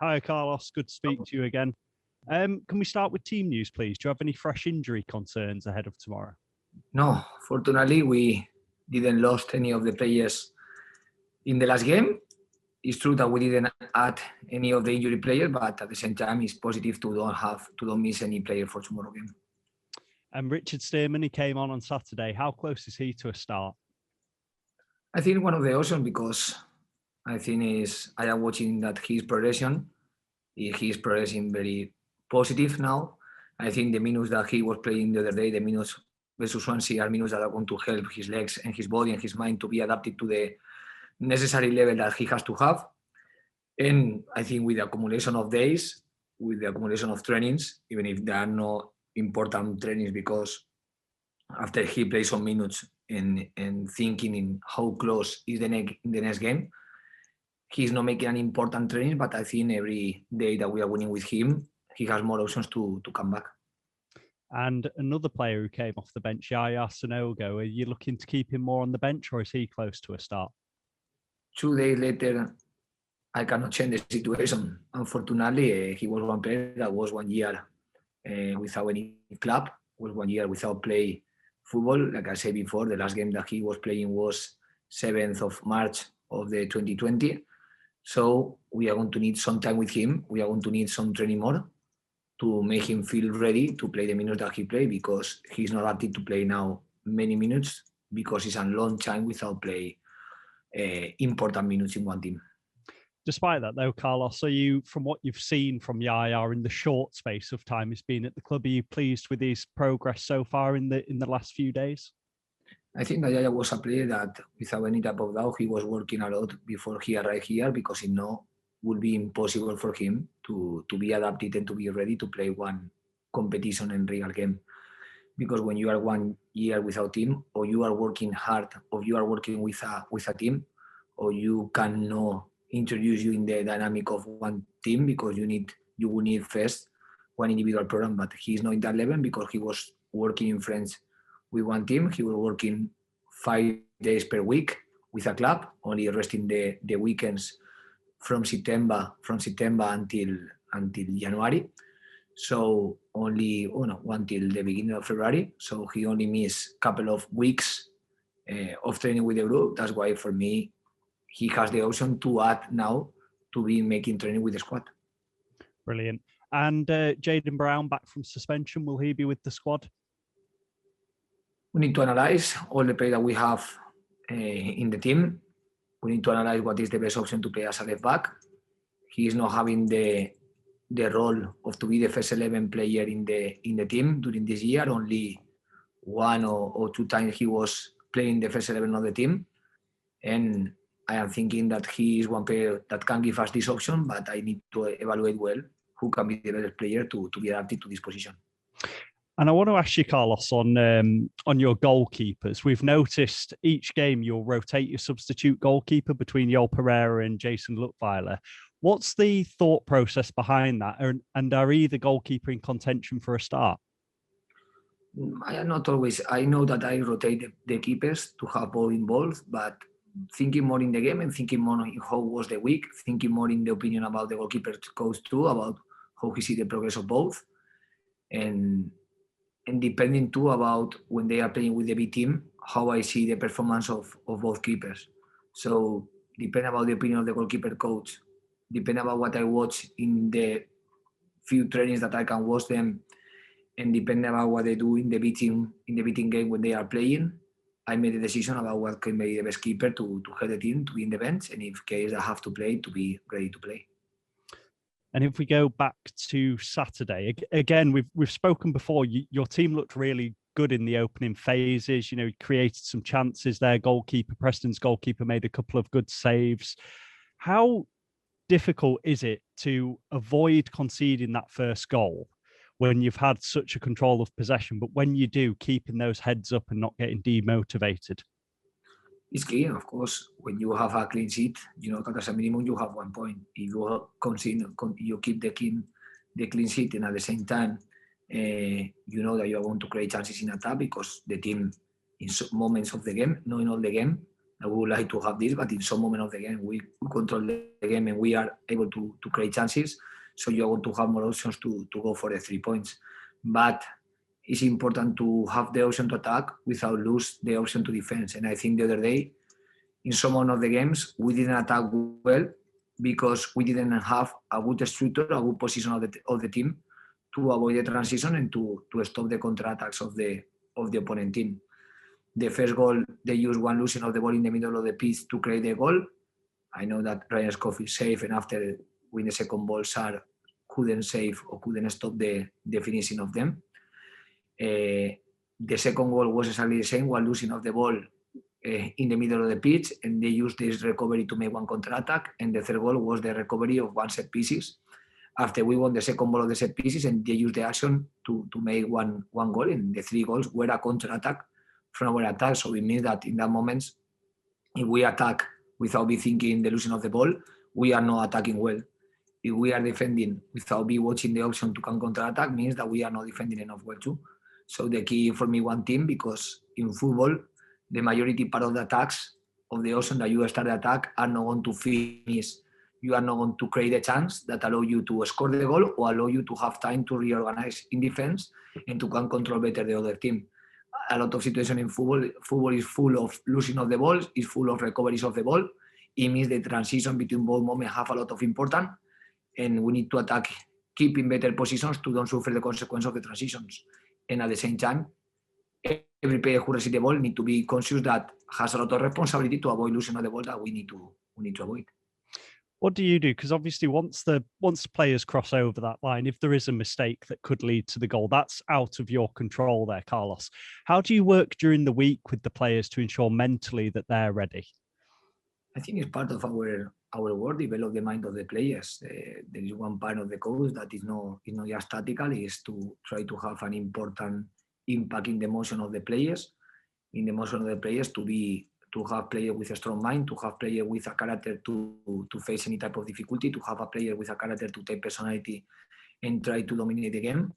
Hi, Carlos. Good to speak to you again. Can we start with team news, please? Do you have any fresh injury concerns ahead of tomorrow? No, fortunately, we didn't lost any of the players in the last game. It's true that we didn't add any of the injury players, but at the same time, it's positive to don't miss any player for tomorrow game. And Richard Stearman, he came on Saturday. How close is he to a start? I think one of the options, because I am watching that his progression. He is progressing very positive now. I think the minutes that he was playing the other day, the minutes versus Swansea, are minutes that are going to help his legs and his body and his mind to be adapted to the necessary level that he has to have. And I think with the accumulation of days, with the accumulation of trainings, even if there are no important trainings, because after he plays some minutes and thinking in how close is the next game, he's not making an important training, but I think every day that we are winning with him, he has more options to come back. And another player who came off the bench, Yaya Sanogo, are you looking to keep him more on the bench, or is he close to a start? 2 days later, I cannot change the situation. Unfortunately, he was one player that was 1 year without any club, was 1 year without play football. Like I said before, the last game that he was playing was 7th of March of the 2020. So we are going to need some time with him. We are going to need some training more to make him feel ready to play the minutes that he played, because he's not adapted to play now many minutes, because it's a long time without play important minutes in one team. Despite that, though, Carlos, are you, from what you've seen from Yaya in the short space of time he's been at the club, are you pleased with his progress so far in the last few days? I think that Yaya was a player that, without any type of doubt, he was working a lot before he arrived here, because it would be impossible for him to be adapted and to be ready to play one competition and real game. Because when you are 1 year without team, or you are working hard, or you are working with a team, or you cannot introduce you in the dynamic of one team, because you will need first one individual program. But he's not in that level, because he was working in France with one team. He was working 5 days per week with a club, only resting the weekends from September until January. So only until the beginning of February. So he only missed a couple of weeks of training with the group. That's why, for me, he has the option to add now to be making training with the squad. Brilliant. And Jayden Brown back from suspension, will he be with the squad? We need to analyze all the players that we have in the team. We need to analyze what is the best option to play as a left back. He is not having the role of to be the first 11 player in the team during this year. Only 1 or 2 times he was playing the first 11 of the team. And I am thinking that he is one player that can give us this option, but I need to evaluate well who can be the best player to be adapted to this position. And I want to ask you, Carlos, on your goalkeepers. We've noticed each game you'll rotate your substitute goalkeeper between Joel Pereira and Jason Luttweiler. What's the thought process behind that? And are either goalkeeper in contention for a start? I am not always. I know that I rotate the keepers to have both involved, but thinking more in the game and thinking more in how was the week, thinking more in the opinion about the goalkeeper coach too, about how he see the progress of both. And depending too about when they are playing with the B team, how I see the performance of both keepers. So depending about the opinion of the goalkeeper coach, depending about what I watch in the few trainings that I can watch them, and depending about what they do in the B team game when they are playing, I made a decision about what can be the best keeper to help the team to be in the bench, and if case I have to play, to be ready to play. And if we go back to Saturday, again, we've spoken before, your team looked really good in the opening phases, created some chances there. Preston's goalkeeper made a couple of good saves. How difficult is it to avoid conceding that first goal when you've had such a control of possession, but when you do, keeping those heads up and not getting demotivated? It's key, of course. When you have a clean sheet, that as a minimum you have 1 point. If you you keep the clean sheet, and at the same time, you know that you are going to create chances in attack, because the team, in some moments of the game, not in all the game, I would like to have this, but in some moment of the game, we control the game and we are able to create chances. So you are going to have more options to go for the 3 points. But it's important to have the option to attack without lose the option to defense. And I think the other day, in some one of the games, we didn't attack well because we didn't have a good structure, a good position of the team to avoid the transition and to stop the counterattacks of the opponent team. The first goal, they used one losing of the ball in the middle of the pitch to create the goal. I know that Ryan Scofield saved, and after when the second ball, Sar couldn't save or couldn't stop the finishing of them. The second goal was exactly the same, one losing of the ball in the middle of the pitch, and they used this recovery to make one counter-attack. And the third goal was the recovery of one set pieces. After we won the second ball of the set pieces, and they used the action to make one goal, and the 3 goals were a counter-attack from our attack. So it means that in that moment, if we attack without be thinking the losing of the ball, we are not attacking well. If we are defending without be watching the option to counter-attack, means that we are not defending enough well too. So the key for me, one team, because in football, the majority part of the attacks of the option that you start the attack are not going to finish. You are not going to create a chance that allow you to score the goal or allow you to have time to reorganize in defense and to can control better the other team. A lot of situations in football is full of losing of the ball, is full of recoveries of the ball. It means the transition between ball moments have a lot of importance, and we need to attack, keep in better positions to don't suffer the consequence of the transitions. And at the same time, every player who receives the ball need to be conscious that has a lot of responsibility to avoid losing of the ball that we need to avoid. What do you do? Because obviously once the players cross over that line, if there is a mistake that could lead to the goal, that's out of your control there, Carlos. How do you work during the week with the players to ensure mentally that they're ready? I think it's part of our work, develop the mind of the players. There is one part of the coach that is not just tactical, is to try to have an important impact in the motion of the players, to have players with a strong mind, to have players with a character to face any type of difficulty, to have a player with a character to take personality and try to dominate the game,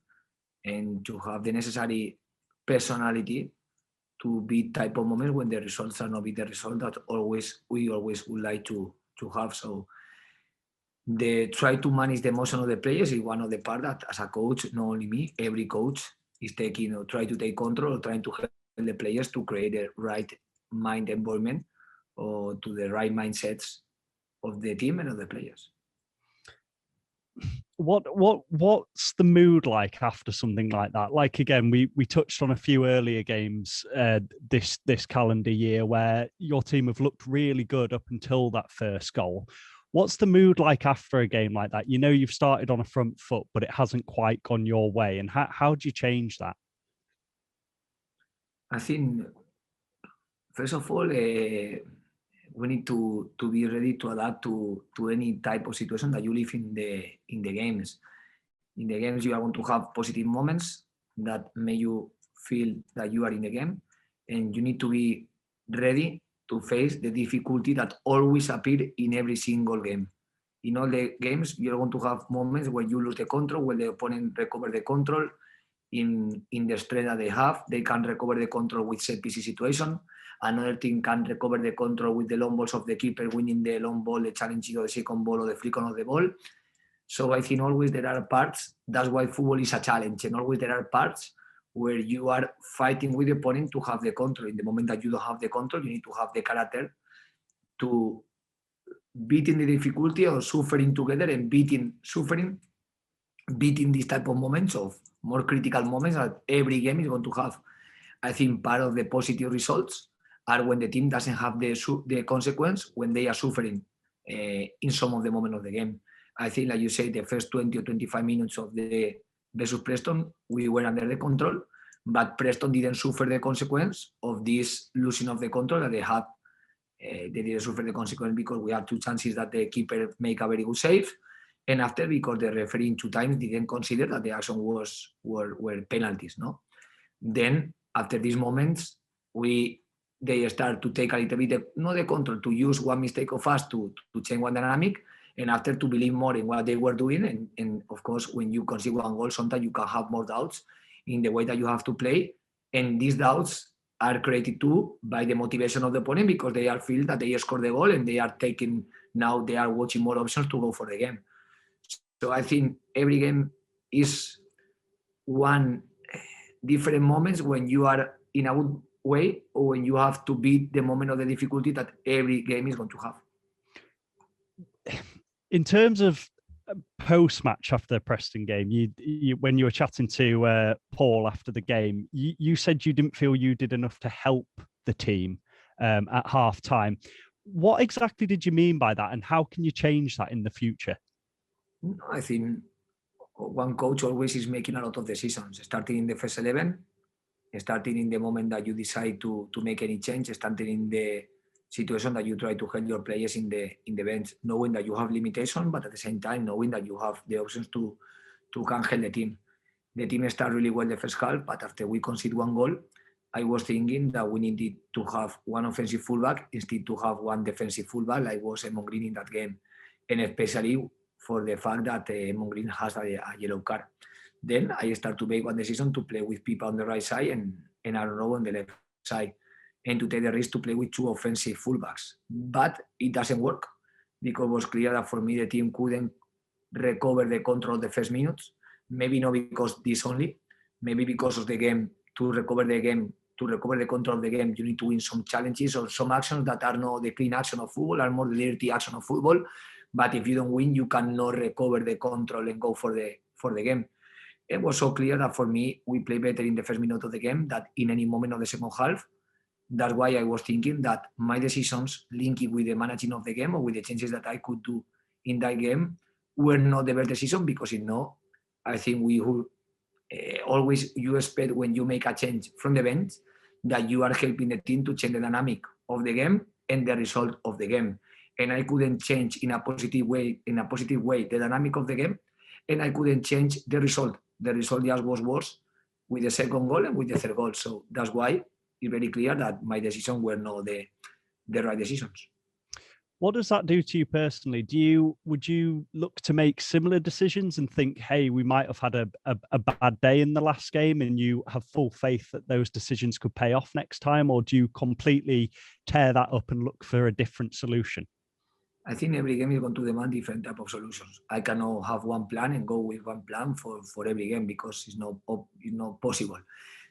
and to have the necessary personality to beat type of moments when the results are not be the result that we always would like to have. So the try to manage the emotion of the players is one of the part that, as a coach, not only me, every coach is taking or try to take control or trying to help the players to create the right mind environment or to the right mindsets of the team and of the players. What's the mood like after something like that? Like, again, we touched on a few earlier games this calendar year where your team have looked really good up until that first goal. What's the mood like after a game like that? You know you've started on a front foot, but it hasn't quite gone your way. And how do you change that? I think, first of all, we need to be ready to adapt to any type of situation that you live in the games. In the games, you are going to have positive moments that make you feel that you are in the game, and you need to be ready to face the difficulty that always appear in every single game. In all the games, you're going to have moments where you lose the control, where the opponent recover the control. In the strength that they have, they can recover the control with set piece situation. Another team can recover the control with the long balls of the keeper, winning the long ball, the challenge of the second ball, or the flick on of the ball. So I think always there are parts, that's why football is a challenge, and always there are parts where you are fighting with the opponent to have the control. In the moment that you don't have the control, you need to have the character to beating the difficulty or suffering together and beating these type of moments, of more critical moments that every game is going to have. I think part of the positive results are when the team doesn't have the consequence when they are suffering in some of the moment of the game. I think, like you say, the first 20 or 25 minutes of the versus Preston, we were under the control, but Preston didn't suffer the consequence of this losing of the control that they had. They didn't suffer the consequence because we had 2 chances that the keeper make a very good save, and after, because the referee in 2 times didn't consider that the action were penalties. No, then after these moments, they start to take a little bit not the control, to use one mistake of us to change one dynamic, and after to believe more in what they were doing. And of course, when you concede one goal, sometimes you can have more doubts in the way that you have to play, and these doubts are created too by the motivation of the opponent, because they are feel that they score the goal and they are taking, now they are watching more options to go for the game. So I think every game is one different moments when you are in a good way, or when you have to beat the moment of the difficulty that every game is going to have. In terms of post-match after the Preston game, you when you were chatting to Paul after the game, you said you didn't feel you did enough to help the team at half-time. What exactly did you mean by that, and how can you change that in the future? I think one coach always is making a lot of decisions, starting in the first 11, starting in the moment that you decide to make any change, starting in the situation that you try to help your players in the bench, knowing that you have limitations, but at the same time knowing that you have the options to can help the team. The team started really well the first half, but after we conceded one goal, I was thinking that we needed to have one offensive fullback instead to have one defensive fullback, like was Emon Green in that game, and especially for the fact that Emon Green has a yellow card. Then I start to make one decision to play with people on the right side and Aaron Rowe on the left side, and to take the risk to play with two offensive fullbacks. But it doesn't work, because it was clear that for me the team couldn't recover the control of the first minutes. Maybe not because this only, maybe because of the game. To recover the game, to recover the control of the game, you need to win some challenges or some actions that are not the clean action of football, are more the dirty action of football. But if you don't win, you cannot recover the control and go for the game. It was so clear that for me, we play better in the first minute of the game than in any moment of the second half. That's why I was thinking that my decisions linking with the managing of the game or with the changes that I could do in that game were not the best decision, because I think we always you expect when you make a change from the bench that you are helping the team to change the dynamic of the game and the result of the game. And I couldn't change in a positive way the dynamic of the game, and I couldn't change the result. The result just was worse with the second goal and with the third goal. So that's why it's very clear that my decisions were not the right decisions. What does that do to you personally? Would you look to make similar decisions and think, hey, we might have had a bad day in the last game, and you have full faith that those decisions could pay off next time? Or do you completely tear that up and look for a different solution? I think every game is going to demand different type of solutions. I cannot have one plan and go with one plan for every game, because it's not possible.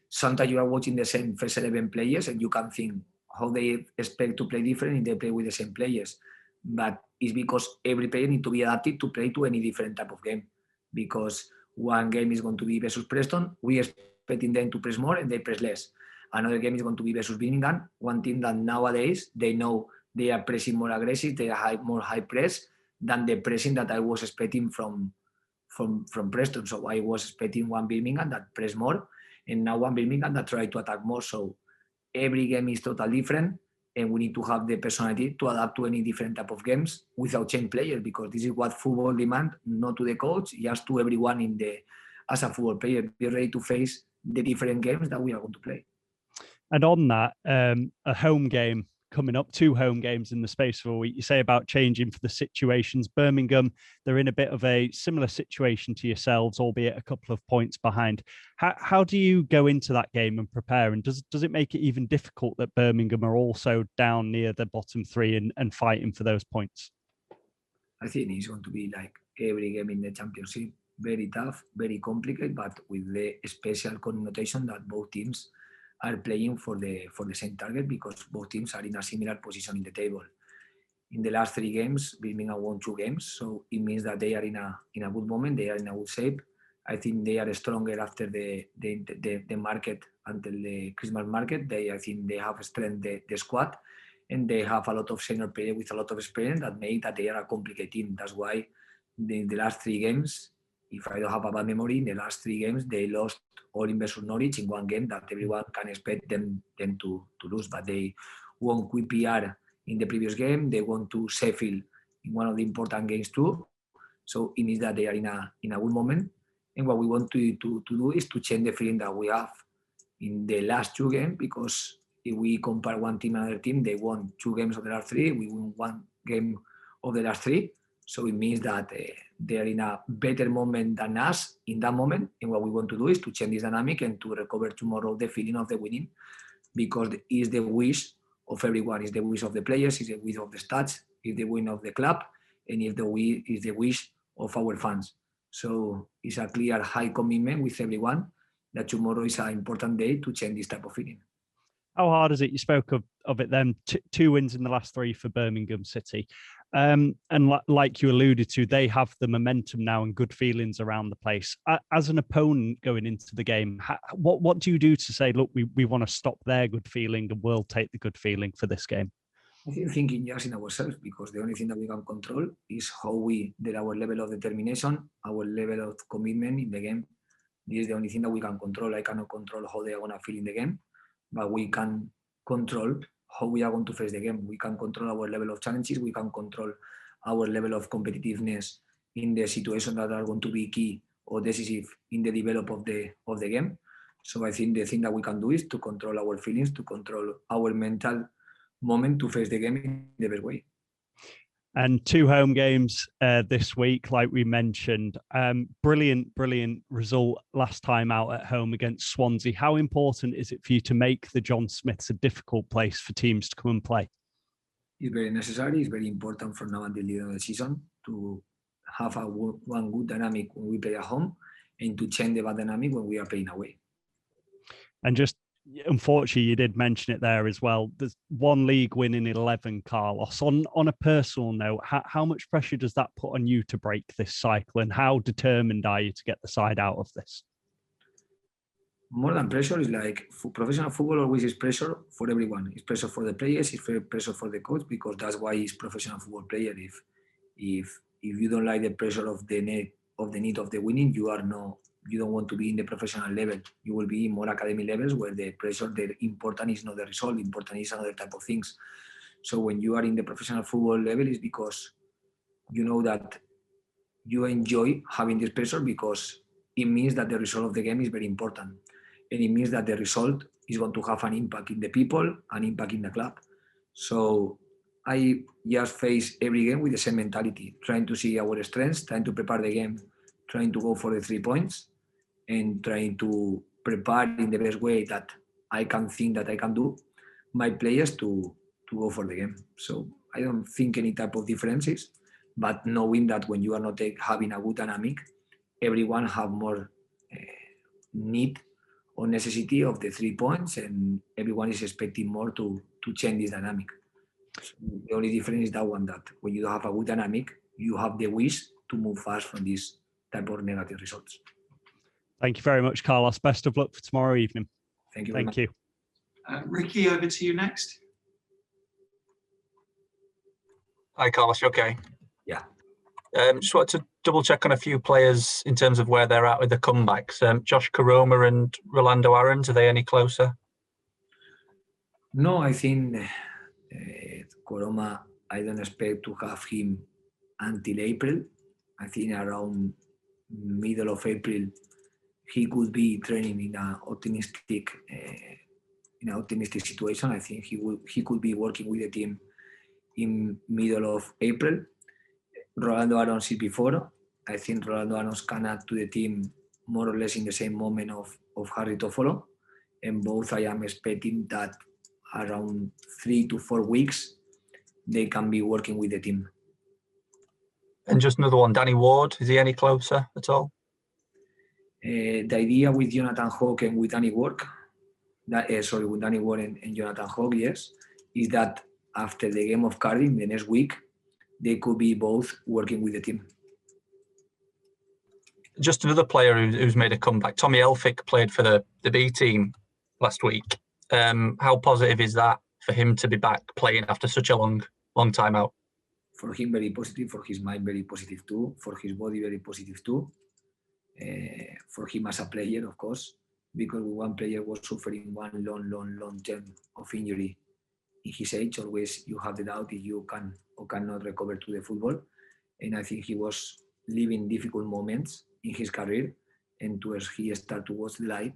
Sometimes you are watching the same first 11 players and you can think how they expect to play different if they play with the same players. But it's because every player needs to be adapted to play to any different type of game. Because one game is going to be versus Preston, we are expecting them to press more and they press less. Another game is going to be versus Birmingham, one team that nowadays they know they are pressing more aggressive, they are more high press than the pressing that I was expecting from Preston. So I was expecting one Birmingham that press more, and now one Birmingham that try to attack more. So every game is totally different, and we need to have the personality to adapt to any different type of games without change players, because this is what football demands, not to the coach, just to everyone as a football player. Be ready to face the different games that we are going to play. And on that, a home game coming up, 2 home games in the space of a week. You say about changing for the situations. Birmingham, they're in a bit of a similar situation to yourselves, albeit a couple of points behind. How do you go into that game and prepare? And does it make it even difficult that Birmingham are also down near the bottom 3 and fighting for those points? I think it's going to be like every game in the Championship. Very tough, very complicated, but with the special connotation that both teams are playing for the same target, because both teams are in a similar position in the table. In the last 3 games, Birmingham won 2 games, so it means that they are in a good moment. They are in a good shape. I think they are stronger after the market, until the Christmas market. I think they have strengthened the squad, and they have a lot of senior players with a lot of experience that make that they are a complicated team. That's why the last 3 games, if I don't have a bad memory, in the last 3 games, they lost all in versus Norwich in one game that everyone can expect them to lose. But they won QPR in the previous game. They won to Sheffield in one of the important games too. So it means that they are in a good moment. And what we want to do is to change the feeling that we have in the last 2 games, because if we compare one team and another team, they won 2 games of the last 3. We won 1 game of the last 3. So it means that they are in a better moment than us in that moment. And what we want to do is to change this dynamic and to recover tomorrow the feeling of the winning. because it's the wish of everyone. It's the wish of the players, it's the wish of the stats, it's the wish of the club, and it's the wish of our fans. So it's a clear high commitment with everyone that tomorrow is an important day to change this type of feeling. How hard is it? You spoke of it then, two wins in the last three for Birmingham City. And like you alluded to, they have the momentum now and good feelings around the place. As an opponent going into the game, what do you do to say, look, we want to stop their good feeling and we'll take the good feeling for this game? I think thinking just in ourselves, because the only thing that we can control is our level of determination, our level of commitment in the game. This is the only thing that we can control. I cannot control how they are going to feel in the game, but we can control how we are going to face the game. We can control our level of challenges. We can control our level of competitiveness in the situations that are going to be key or decisive in the development of the game. So I think the thing that we can do is to control our feelings, to control our mental moment to face the game in the best way. And 2 home games this week, like we mentioned. Brilliant result last time out at home against Swansea. How important is it for you to make the John Smiths a difficult place for teams to come and play? It's very necessary. It's very important from now until the end of the season to have one good dynamic when we play at home and to change the bad dynamic when we are playing away. And just unfortunately, you did mention it there as well. There's 1 league win in 11, Carlos. On a personal note, how much pressure does that put on you to break this cycle, and how determined are you to get the side out of this? More than pressure, is like professional football always is pressure for everyone. It's pressure for the players, it's pressure for the coach, because that's why it's professional football player. If you don't like the pressure of the need of the winning, you don't want to be in the professional level. You will be in more academy levels where the pressure, the important is not the result, important is another type of things. So when you are in the professional football level, it's because you know that you enjoy having this pressure, because it means that the result of the game is very important. And it means that the result is going to have an impact in the people, an impact in the club. So I just face every game with the same mentality, trying to see our strengths, trying to prepare the game, trying to go for the 3 points, and trying to prepare in the best way that I can think that I can do my players to go for the game. So I don't think any type of differences, but knowing that when you are not having a good dynamic, everyone have more need or necessity of the 3 points, and everyone is expecting more to change this dynamic. So the only difference is that one, that when you have a good dynamic, you have the wish to move fast from this type of negative results. Thank you very much, Carlos. Best of luck for tomorrow evening. Thank you. Thank you. Ricky, over to you next. Hi, Carlos. You okay? Yeah. Just wanted to double check on a few players in terms of where they're at with the comebacks. Josh Koroma and Rolando Aarons, are they any closer? No, I think Koroma, I don't expect to have him until April. I think around middle of April, he could be training in an optimistic situation. I think he could be working with the team in middle of April. Rolando Aarons is before. I think Rolando Aarons can add to the team more or less in the same moment of Harry Toffolo, and both I am expecting that around 3 to 4 weeks they can be working with the team. And just another one, Danny Ward, is he any closer at all? The idea with Jonathan Hogg and with Danny Ward, with Danny Ward and Jonathan Hogg, yes, is that after the game of Cardiff, the next week, they could be both working with the team. Just another player who's made a comeback. Tommy Elphick played for the B team last week. How positive is that for him to be back playing after such a long time out? For him, very positive. For his mind, very positive too. For his body, very positive too. For him as a player, of course, because one player was suffering one long term of injury in his age. Always you have the doubt if you can or cannot recover to the football. And I think he was living difficult moments in his career, and towards he started to watch the light,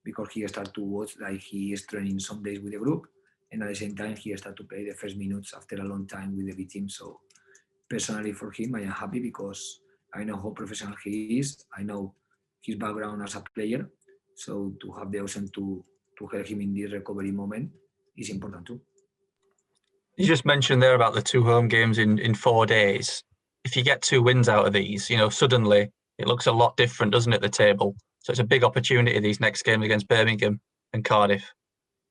because he started to watch like he is training some days with the group, and at the same time he started to play the first minutes after a long time with the B team. So personally for him, I am happy because I know how professional he is. I know his background as a player. So to have the option to help him in this recovery moment is important too. You just mentioned there about the 2 home games in 4 days. If you get 2 wins out of these, you know, suddenly it looks a lot different, doesn't it, the table? So it's a big opportunity, these next games against Birmingham and Cardiff.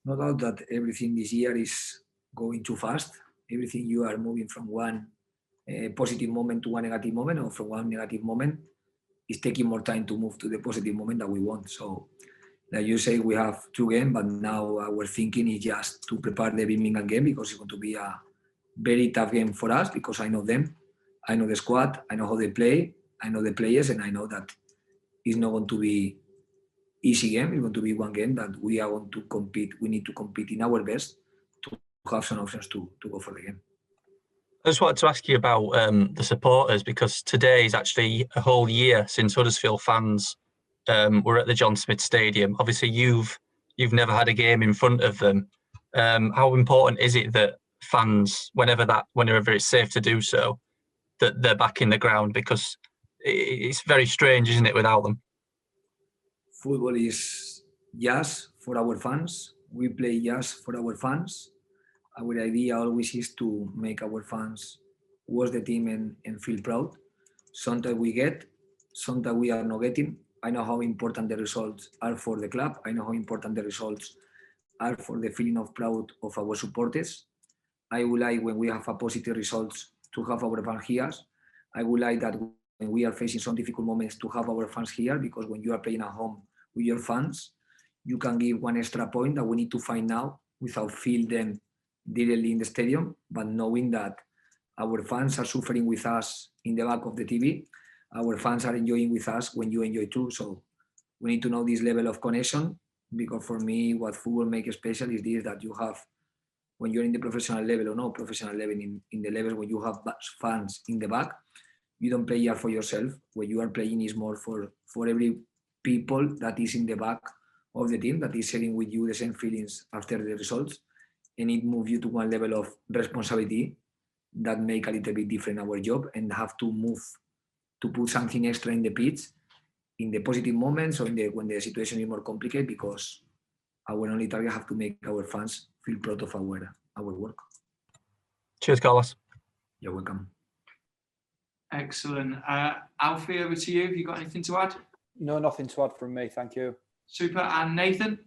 No doubt that everything this year is going too fast. Everything you are moving from one positive moment to one negative moment, or from one negative moment is taking more time to move to the positive moment that we want. So, like you say, we have 2 games, but now our thinking is just to prepare the Birmingham game, because it's going to be a very tough game for us, because I know them, I know the squad, I know how they play, I know the players, and I know that it's not going to be easy game. It's going to be one game that we are going to compete. We need to compete in our best to have some options to go for the game. I just wanted to ask you about the supporters, because today is actually a whole year since Huddersfield fans were at the John Smith Stadium. Obviously, you've never had a game in front of them. How important is it that fans, whenever it's safe to do so, that they're back in the ground? Because it's very strange, isn't it, without them? Football is just for our fans. We play just for our fans. Our idea always is to make our fans watch the team and feel proud. Sometimes we get, sometimes we are not getting. I know how important the results are for the club. I know how important the results are for the feeling of proud of our supporters. I would like, when we have a positive results, to have our fans here. I would like that when we are facing some difficult moments, to have our fans here, because when you are playing at home with your fans, you can give one extra point that we need to find now without feel them directly in the stadium, but knowing that our fans are suffering with us in the back of the TV, our fans are enjoying with us when you enjoy too. So we need to know this level of connection, because for me, what football makes special is this, that you have, when you're in the professional level or no professional level, in the levels when you have fans in the back, you don't play just for yourself. What you are playing is more for every people that is in the back of the team, that is sharing with you the same feelings after the results. And it moves you to one level of responsibility that make a little bit different our job, and have to move to put something extra in the pitch in the positive moments, or when the situation is more complicated, because our only target have to make our fans feel proud of our work. Cheers, Carlos. You're welcome. Excellent. Alfie, over to you. Have you got anything to add? No, nothing to add from me. Thank you. Super. And Nathan?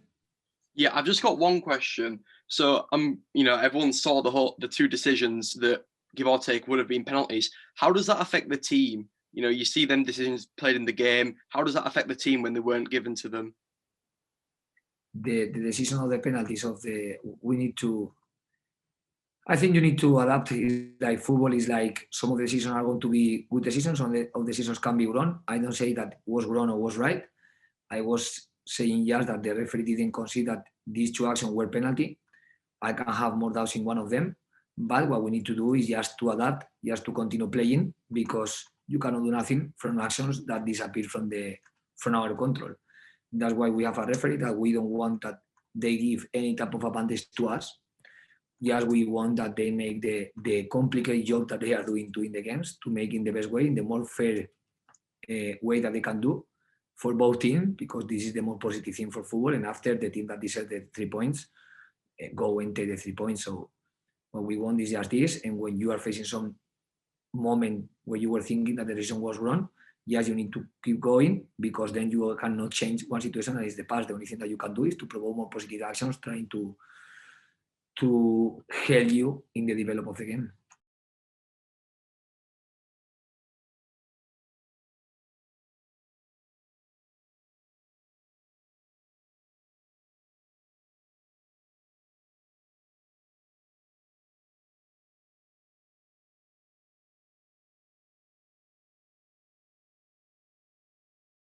Yeah, I've just got one question. So, everyone saw the 2 decisions that, give or take, would have been penalties. How does that affect the team? You see them decisions played in the game. How does that affect the team when they weren't given to them? The decision of the penalties I think you need to adapt. Like football is like, some of the decisions are going to be good decisions, some of the decisions can be wrong. I don't say that was wrong or was right. I was saying just that the referee didn't consider that these 2 actions were penalty. I can have more doubts in one of them, but what we need to do is just to adapt, just to continue playing, because you cannot do nothing from actions that disappear from our control. That's why we have a referee, that we don't want that they give any type of advantage to us. Yes, we want that they make the complicated job that they are doing in the games, to make in the best way, in the more fair way that they can do for both teams, because this is the more positive thing for football. And after, the team that deserves the 3 points go and take the 3 points. So what we want is just this. And when you are facing some moment where you were thinking that the decision was wrong, yes, you need to keep going, because then you cannot change one situation that is the past. The only thing that you can do is to provoke more positive actions, trying to help you in the development of the game.